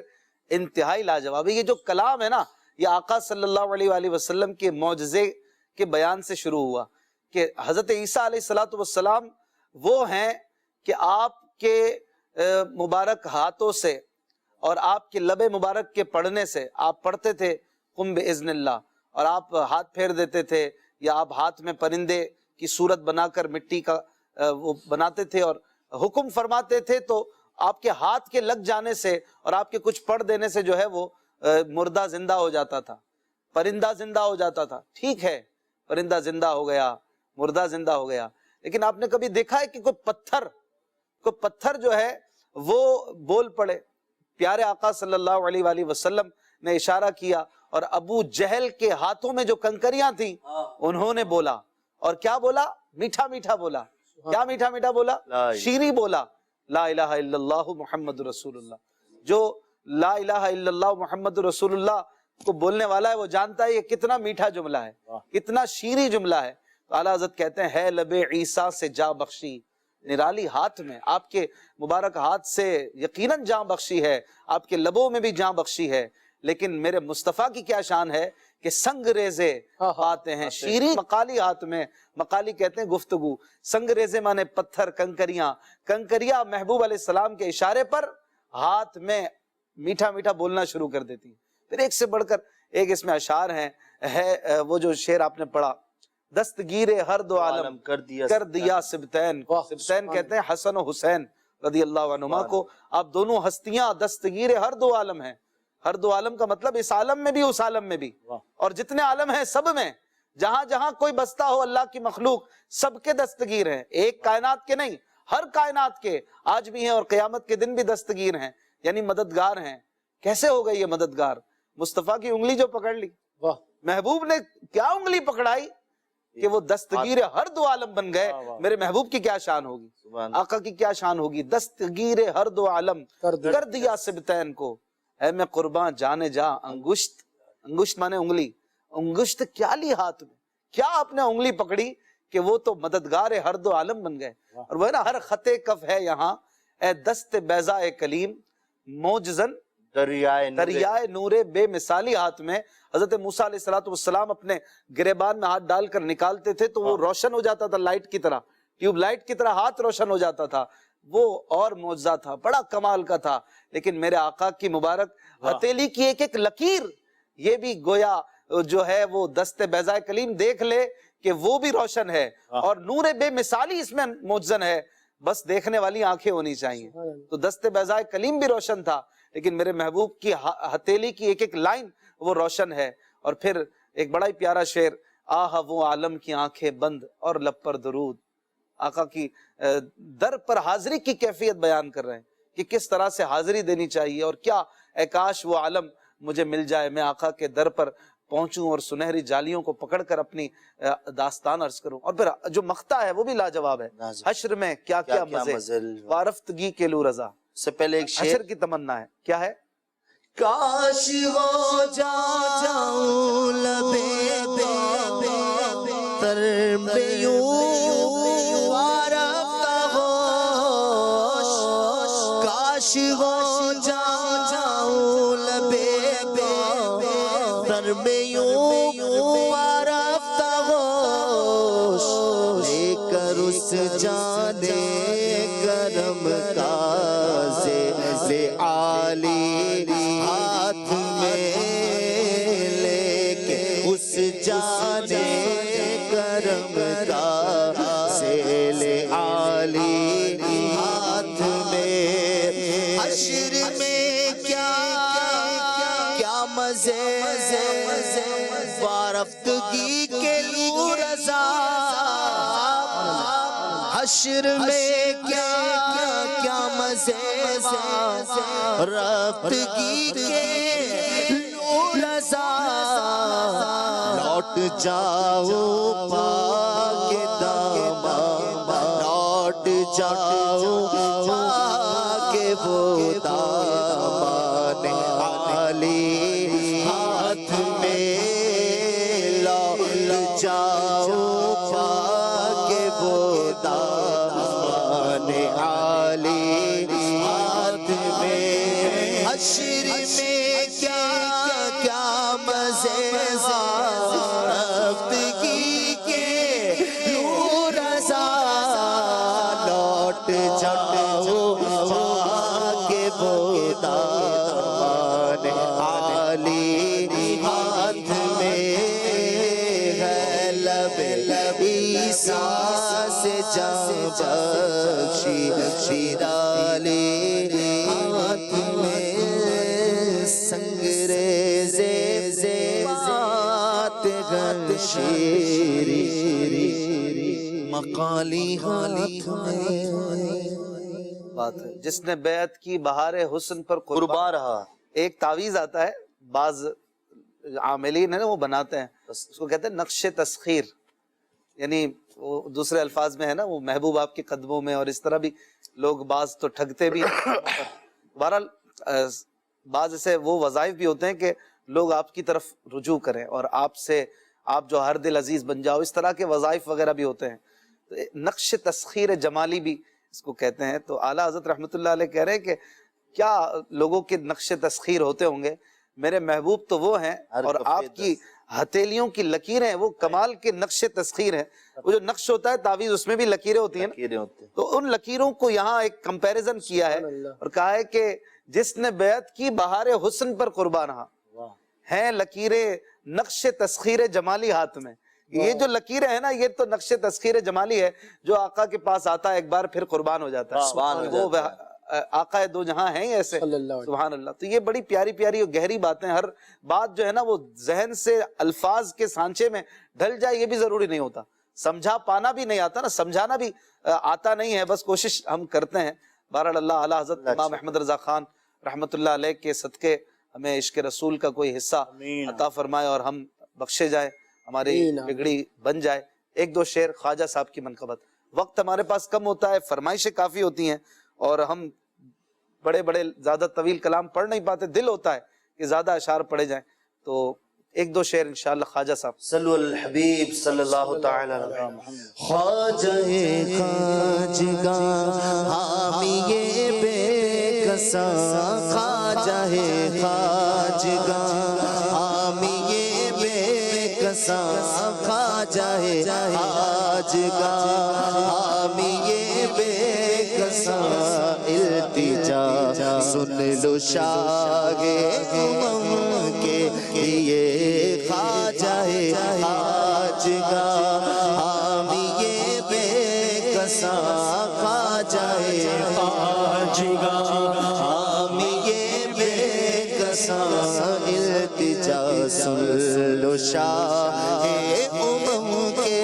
انتہائی لاجواب ہے۔ یہ جو کلام ہے نا، یہ آقا صلی اللہ علیہ وآلہ وسلم کے معجزے کے بیان سے شروع ہوا کہ حضرت عیسیٰ علیہ السلام وہ ہیں کہ آپ کے مبارک ہاتھوں سے اور آپ کے لب مبارک کے پڑھنے سے، آپ پڑھتے تھے قم بإذن اللہ، اور آپ ہاتھ پھیر دیتے تھے، یا آپ ہاتھ میں پرندے کی صورت بنا کر مٹی کا وہ بناتے تھے اور حکم فرماتے تھے، تو آپ کے ہاتھ کے لگ جانے سے اور آپ کے کچھ پڑھ دینے سے جو ہے وہ مردہ زندہ ہو جاتا تھا، پرندہ زندہ ہو جاتا تھا۔ ٹھیک ہے، پرندہ زندہ ہو گیا، مردہ زندہ ہو گیا، لیکن آپ نے کبھی دیکھا ہے کہ کوئی پتھر جو ہے وہ بول پڑے؟ پیارے آقا صلی اللہ علیہ وآلہ وسلم نے اشارہ کیا، اور ابو جہل کے ہاتھوں میں جو کنکریاں تھیں انہوں نے بولا، اور کیا بولا؟ میٹھا میٹھا بولا۔ کیا میٹھا میٹھا بولا؟ شیریں بولا، لا الہ الا اللہ محمد رسول اللہ۔ جو لا الہ الا اللہ محمد رسول اللہ کو بولنے والا ہے وہ جانتا ہے یہ کتنا میٹھا جملہ ہے، کتنا شیریں جملہ ہے۔ تو اعلیٰ حضرت کہتے ہیں ہے لب عیسیٰ سے جا بخشی، نرالی ہاتھ میں، آپ کے مبارک ہاتھ سے یقیناً جان بخشی ہے، آپ کے لبوں میں بھی جان بخشی ہے، لیکن میرے مصطفیٰ کی کیا شان ہے کہ سنگ ریزے آتے ہیں، شیریں مقالی ہاتھ میں، مقالی کہتے ہیں گفتگو، سنگ ریزے مانے پتھر، کنکریاں محبوب علیہ السلام کے اشارے پر ہاتھ میں میٹھا میٹھا بولنا شروع کر دیتی ہیں۔ پھر ایک سے بڑھ کر ایک اس میں اشعار ہیں، ہے وہ جو شعر آپ نے پڑھا، دستگیر ہر دو عالم کر دیا سبتین کو۔ سبتین کہتے ہیں حسن و حسین رضی اللہ عنہما کو، آپ دونوں ہستیاں دستگیر ہر دو عالم ہیں۔ ہر دو عالم کا مطلب اس عالم میں بھی اس عالم میں بھی، اور جتنے عالم ہیں سب میں، جہاں جہاں کوئی بستا ہو اللہ کی مخلوق سب کے دستگیر ہیں، ایک کائنات کے نہیں، ہر کائنات کے آج بھی ہیں اور قیامت کے دن بھی دستگیر ہیں، یعنی مددگار ہیں۔ کیسے ہو گئی یہ مددگار؟ مصطفیٰ کی انگلی جو پکڑ لی، محبوب نے کیا انگلی پکڑائی کہ وہ دستگیر ہر دو عالم بن گئے۔ میرے محبوب کی کیا شان ہوگی، آقا کی کیا شان ہوگی، دستگیر ہر دو عالم کر دیا سبتین کو، اے میں قربان جانے جا انگشت، انگشت مانے انگلی، انگشت کیا لی ہاتھ میں، کیا آپ نے انگلی پکڑی کہ وہ تو مددگار ہر دو عالم بن گئے۔ اور وہ ہے نا ہر خط کف ہے یہاں، اے دست بیضاء کلیم موجزن دریائے نور بے مثالی ہاتھ میں۔ حضرت موسیٰ علیہ السلام اپنے گریبان میں ہاتھ ڈال کر نکالتے تھے تو وہ روشن ہو جاتا تھا، لائٹ کی طرح، ٹیوب لائٹ کی طرح ہاتھ روشن ہو جاتا تھا، وہ اور معجزہ تھا، بڑا کمال کا تھا۔ لیکن میرے آقا کی مبارک ہتھیلی کی ایک ایک لکیر، یہ بھی گویا جو ہے وہ دست بیضاء کلیم دیکھ لے کہ وہ بھی روشن ہے، اور نور بے مثالی اس میں موجزن ہے، بس دیکھنے والی آنکھیں ہونی چاہیے۔ تو دست بیضاء کلیم بھی روشن تھا، لیکن میرے محبوب کی ہتھیلی کی ایک ایک لائن وہ روشن ہے۔ اور پھر ایک بڑا ہی پیارا شعر، آہ وہ عالم کی آنکھیں بند اور لب پر درود۔ آقا کی در پر حاضری کی کیفیت بیان کر رہے ہیں کہ کس طرح سے حاضری دینی چاہیے، اور کیا اے کاش وہ عالم مجھے مل جائے، میں آقا کے در پر پہنچوں اور سنہری جالیوں کو پکڑ کر اپنی داستان عرض کروں۔ اور پھر جو مقطع ہے وہ بھی لاجواب ہے، حشر میں کیا کیا مزے، وارفتگی کے لو رضا۔ سے پہلے ایک شعر حشر کی تمنا ہے، کیا ہے؟ کاش ہو جاؤں لبے تر میں یوں وارفتہ ہوش، کاش ہو جاؤں لبے تر میں یوں وارفتہ ہوش، لے کر اس جانے کرم کا عالی ہاتھ میں، لے کے اس جانے کرم کا سیل عالی مزے وارفتگی کے لو رضا حشر میں کیا مزے رفتگی کے لو رضا لوٹ جاؤ پاک دامن لوٹ جاؤ پاک وہ دامن علی ہاتھ میں لوٹ جاؤ پاک وہ دامن علی ہاتھ میں حشر میں کیا مزے رفتگی کے لو رضا لوٹ جاؤ پاک وہ دامن علی ہاتھ میں ہے لب عیسیٰ سے جان بخشی شیرالی ہاتھ میں سنگریز بات غم شیری مقالی ہاتھ میں بات ہے جس نے بیعت کی بہار حسن پر قربان رہا. ایک تعویذ آتا ہے بعض عاملین ہیں نا وہ بناتے ہیں اس کو کہتے ہیں نقش تسخیر یعنی وہ دوسرے الفاظ میں ہے نا وہ محبوب آپ کے قدموں میں اور اس طرح بھی لوگ بعض تو ٹھگتے بھی بہرحال بعض ایسے وہ وظائف بھی ہوتے ہیں کہ لوگ آپ کی طرف رجوع کریں اور آپ سے آپ جو ہر دل عزیز بن جاؤ اس طرح کے وظائف وغیرہ بھی ہوتے ہیں. نقش تسخیر جمالی بھی اس کو کہتے ہیں. تو اعلیٰ حضرت رحمۃ اللہ علیہ کہہ رہے ہیں کہ کیا لوگوں کے نقش تسخیر ہوتے ہوں گے, میرے محبوب تو وہ ہیں اور آپ کی ہتھیلیوں کی لکیریں وہ کمال کے نقش تسخیر ہیں. وہ جو نقش ہوتا ہے تعویذ اس میں بھی لکیریں ہوتی ہیں, تو ان لکیروں کو یہاں ایک کمپیریزن کیا ہے اور کہا ہے کہ جس نے بیعت کی بہار حسن پر قربان رہا ہیں لکیریں نقش تسخیر جمالی ہاتھ میں. یہ جو لکیریں ہیں نا یہ تو نقش تسخیر جمالی ہے جو آقا کے پاس آتا ہے ایک بار پھر قربان ہو جاتا ہے. وہ آقا دو جہاں ہیں ایسے سبحان اللہ. تو یہ بڑی پیاری پیاری اور گہری باتیں, ہر بات جو ہے نا وہ ذہن سے الفاظ کے سانچے میں ڈھل جائے یہ بھی ضروری نہیں ہوتا, سمجھا پانا بھی نہیں آتا نا, سمجھانا بھی آتا نہیں ہے, بس کوشش ہم کرتے ہیں. بہرحال اللہ اعلیٰ حضرت امام احمد رضا خان رحمۃ اللہ علیہ کے صدقے ہمیں عشق رسول کا کوئی حصہ عطا فرمائے اور ہم بخشے جائے, ہماری بگڑی بن جائے. ایک دو شعر خواجہ صاحب کی منقبت. وقت ہمارے پاس کم ہوتا ہے, فرمائشیں کافی ہوتی ہیں اور ہم بڑے بڑے زیادہ طویل کلام پڑھ نہیں پاتے, دل ہوتا ہے کہ زیادہ اشعار پڑھے جائیں. تو ایک دو شعر انشاءاللہ خواجہ صاحب. صلو الحبیب صلی اللہ تعالی علیہ محمد. خواجہ خواجگاں حامی بے کساں خواجہ خواجگاں حامی بے کساں خواجہ خواجگاں حامی بے کساں التجا سن لو شاہ امم کے لیے خواجہ خواجگاں حامی بے کساں خواجہ خواجگاں حامی بے کساں التجا سن لو شاہ امم کے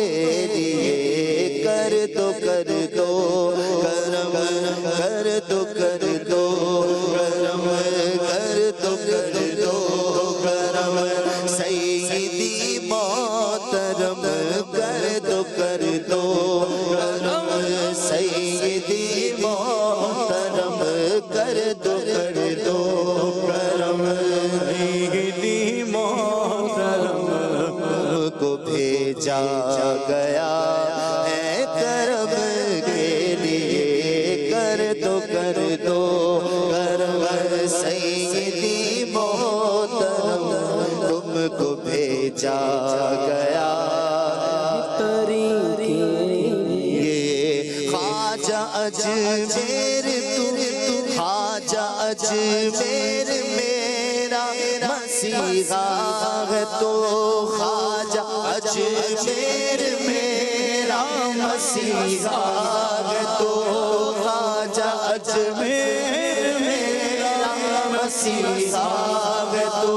لیے کر دو کرم کر دو کرم کر دو کرم سیدی محترم کر دو کرم سیدی محترم کر دو کرم سیدی محترم کو بھیجا گیا ہے کرم کے لیے کر دو کرم سیدی محترم تم کو بھیجا گیا. یہ خواجہ اجمیر تم خواجہ اجمیر میرا مسیحا ہے تو خواجہ اجمیر میرا مسیحا ہے تو خواجہ اجمیر میرا مسیحا ہے تو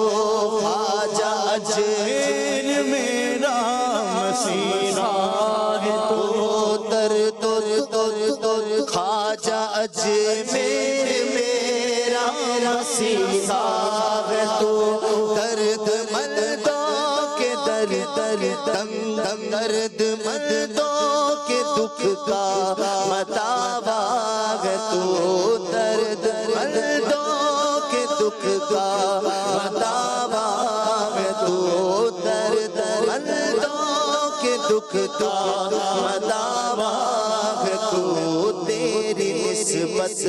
سیکھا ہے تو درد مندوں کے درد مندوں کے دکھ کا مداوا ہے تو درد مندوں کے دکھ کا مداوا ہے تو درد مندوں کے دکھ کا مداوا ہے تو تیری نسبت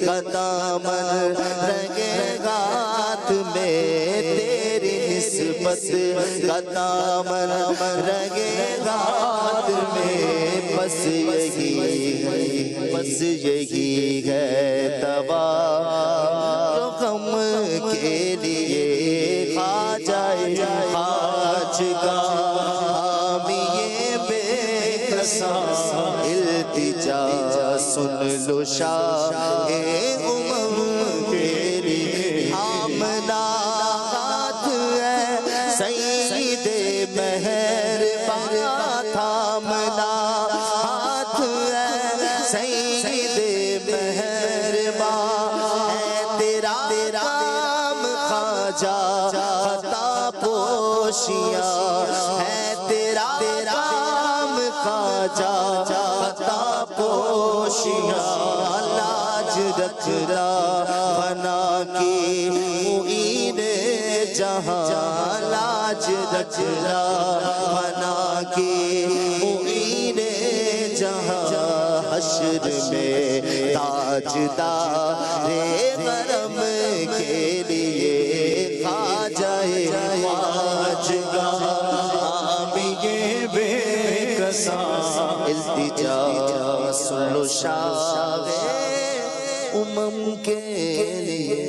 کا دامن رنگے ہاتھ میں تیری نسبت کا دامن رنگے ہاتھ میں بس یہی ہے دوا غم کے لیے کھا جائے آج کا التجا سن لو شاہ تیری آمنا ہاتھ ہے سید مہربان تھامنا ہاتھ ہے سید مہربان ہے تیرا کام خواجہ خطا پوشیاں ہے تیرا خواجہ خطا پوشیاں لاج رکھنا بنا کی معین جہاں لاج رکھنا بنا کی معین جہاں حشر میں تاجدار کرم کے لیے کھا جائے آج التجا سن شاہ کے لیے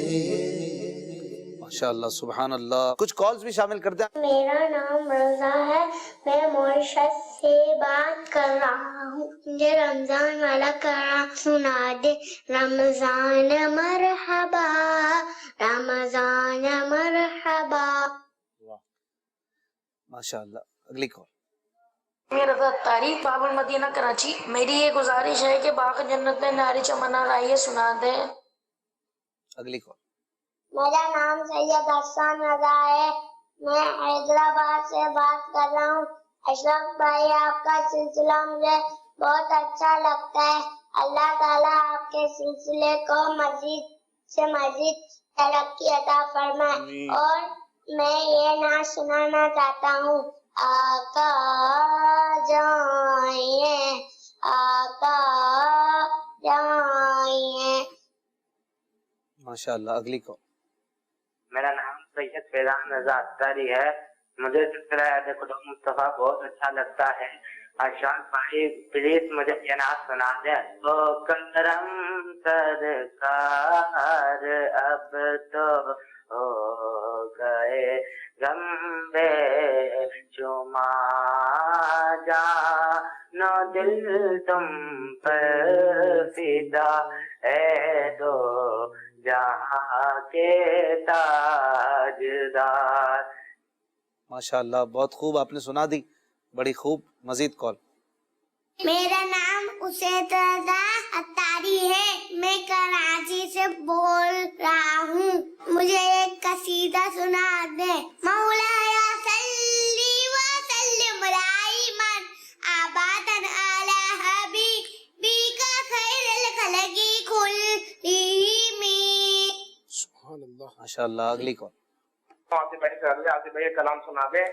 ماشاءاللہ سبحان اللہ. کچھ کالز بھی شامل کر دیں. میرا نام رضا ہے، میں ماریشس سے بات کر رہا ہوں. مجھے رمضان والا کلام سنا دے. رمضان مرحبا رمضان مرحبا. ماشاءاللہ. اگلی کال. میں رضا اتاری باب المدینہ کراچی. میری یہ گزارش ہے کہ باغ جنت میں ناری چمنا لائیے سنا دیں. اگلی کال. میرا نام سید حسان رضا ہے، میں حیدرآباد سے بات کر رہا ہوں. اشرف بھائی آپ کا سلسلہ مجھے بہت اچھا لگتا ہے. اللہ تعالیٰ آپ کے سلسلے کو مزید سے مزید ترقی عطا فرمائے. اور میں یہ نعت سنانا چاہتا ہوں. آقا جائیں آقا جائیں. ماشاءاللہ. اگلی کال. میرا نام سید فیضان رضا اتاری ہے. مجھے سلسلہ اہل قدوم مصطفیٰ بہت اچھا لگتا ہے. ارشاد بھائی پلیز مجھے یہ نعت سنا دیں. تو کرم سرکار اب تو ہو گئے غم بے شمار، جانو دل تم پر فدا اے دو جہاں کے تاجدار. ماشاءاللہ بہت خوب آپ نے سنا دی. بڑی خوب. مزید کال. میرا نام اسید رضا اتاری ہے، میں کراچی سے بول رہا ہوں. مجھے ایک قصیدہ سنا دیں. مولایا صلی وسلم دائما ابدا علی حبیبک خیر الخلق کلہم. سبحان اللہ. ماشاءاللہ. اگلی کال. آصف بھائی کلام سنا دے.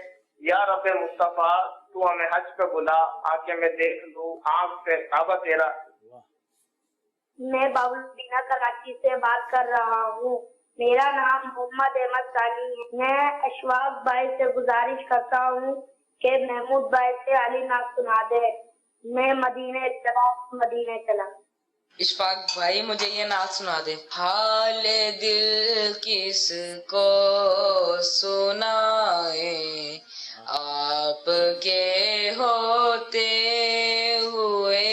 یا رب مصطفیٰ تو ہمیں حج پہ بلا، آ کے میں دیکھ لوں آنکھ سے کعبہ تیرا. میں باب المدینہ کراچی سے بات کر رہا ہوں. میرا نام محمد احمد ثانی ہے. میں اشفاق بھائی سے گزارش کرتا ہوں کہ محمود بھائی سے علی نعت سنا دے. میں مدینے چلا. اشفاق بھائی مجھے یہ نعت سنا دے. حال دل کس کو سنائے آپ کے ہوتے ہوئے،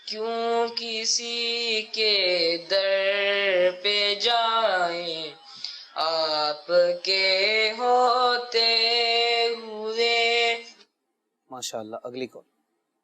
کیوں کسی کے در پہ جائیں آپ کے ہوتے ہوئے. ماشاءاللہ. اگلی کال.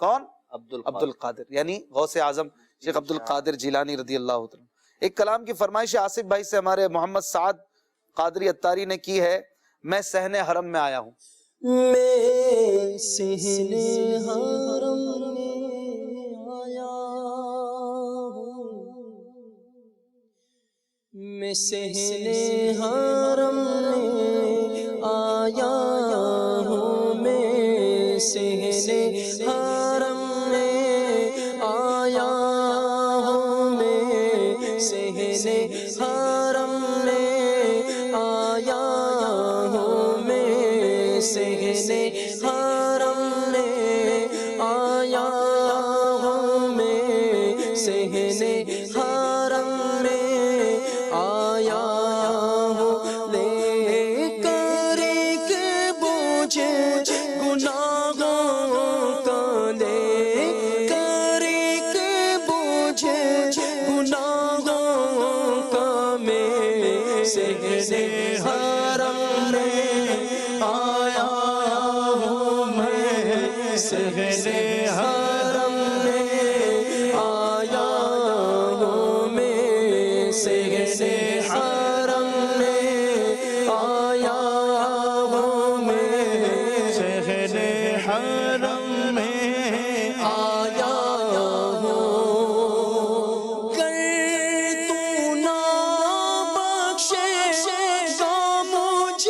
کون؟ عبد القادر، یعنی غوث اعظم شیخ عبد القادر جیلانی رضی اللہ عنہ۔ ایک کلام کی فرمائش آصف بھائی سے ہمارے محمد سعد قادری اتاری نے کی ہے، میں صحن حرم میں آیا ہوں۔ میں صحن حرم میں آیا ہوں، میں صحن حرم میں آیا ہوں، میں صحن حرم میں آیا ہوں، میں صحن حرم میں آیا ہوں، میں صحن حرم میں آیا ہوں، میں صحن حرم میں آیا ہوں، لے کر ایک بوجھ گناہوں کا، لے کر ایک بوجھ گناہوں کا، میں صحن حرم میں آیا ہوں، میں صحن حرم میں آیا ہوں، میں صحن حرم میں آیا ہوں، میں صحن حرم میں آیا ہوں، گر تو نہ بخشے گا مجھ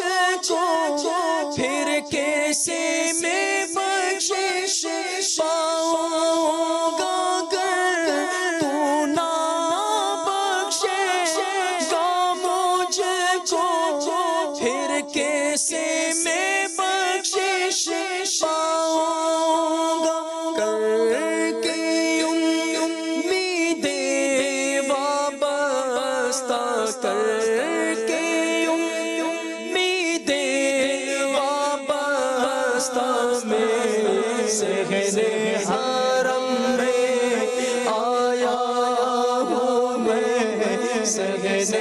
کو، پھر کیسے میں بخشش پاؤں گا، گر تو نہ بخشے گا مجھ کو، پھر کیسے میں بخشش پاؤں گا، کر کے امید وابستہ، کر کے امید وابستہ، میں صحن حرم میں آیا ہوں، میں صحن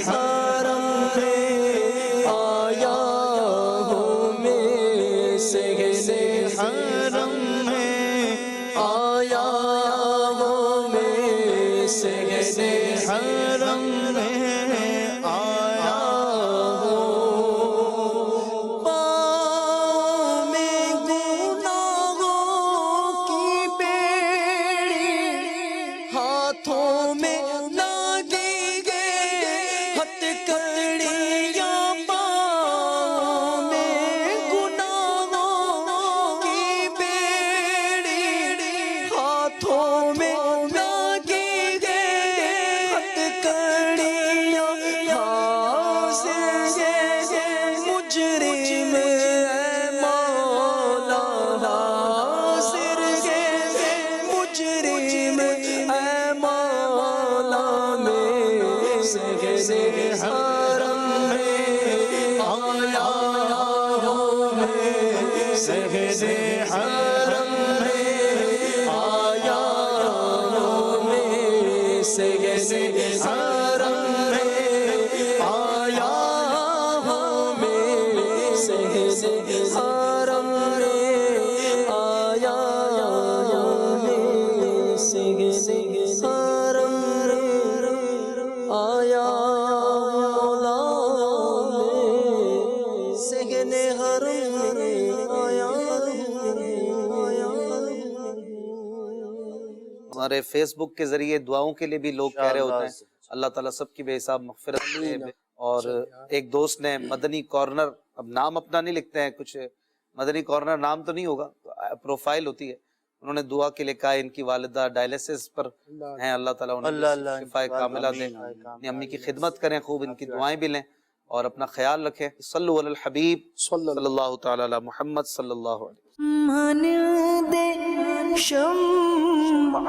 حرم میں آیا ہوں، میں صحن حرم میں آیا ہوں، میں صحن حرم میں آیا ہوں، پاؤں میں گناہوں کی بیڑی، ہاتھوں میں لگے گے ہتھ کڑیاں، پاؤں میں گناہوں کی بیڑی، ہاتھوں میں لگے گے ہتھ کڑیاں، حاضر ہے مجرم اے مولا، حاضر ہے مجرم اے مولا، میں صحن حرم میں آیا ہوں، میں صحن حرم میں آیا ہوں، میں صحن حرم میں آیا ہوں، میں صحن حرم میں آیا ہوں، میں صحن حرم میں آیا، مولا میں صحن حرم میں آیا ہمارے فیس بک کے ذریعے دعاؤں کے لیے بھی لوگ کہہ رہے ہوتے ہیں، اللہ تعالیٰ سب کی بے حساب مغفرت کرے۔ اور ایک دوست نے مدنی کارنر، اب نام اپنا نہیں لکھتے ہیں، کچھ مدنی کارنر نام تو نہیں ہوگا، پروفائل ہوتی ہے، انہوں نے دعا کے لیے کہا ان کی والدہ ڈائلیسس پر ہیں، اللہ تعالیٰ انہیں شفا کاملہ دے، اپنی امی کی خدمت کریں، خوب ان کی دعائیں بھی لیں اور اپنا خیال رکھیں۔ صلو علی الحبیب صلی اللہ تعالی علی محمد صلی اللہ علیہ وسلم۔ من دے شمع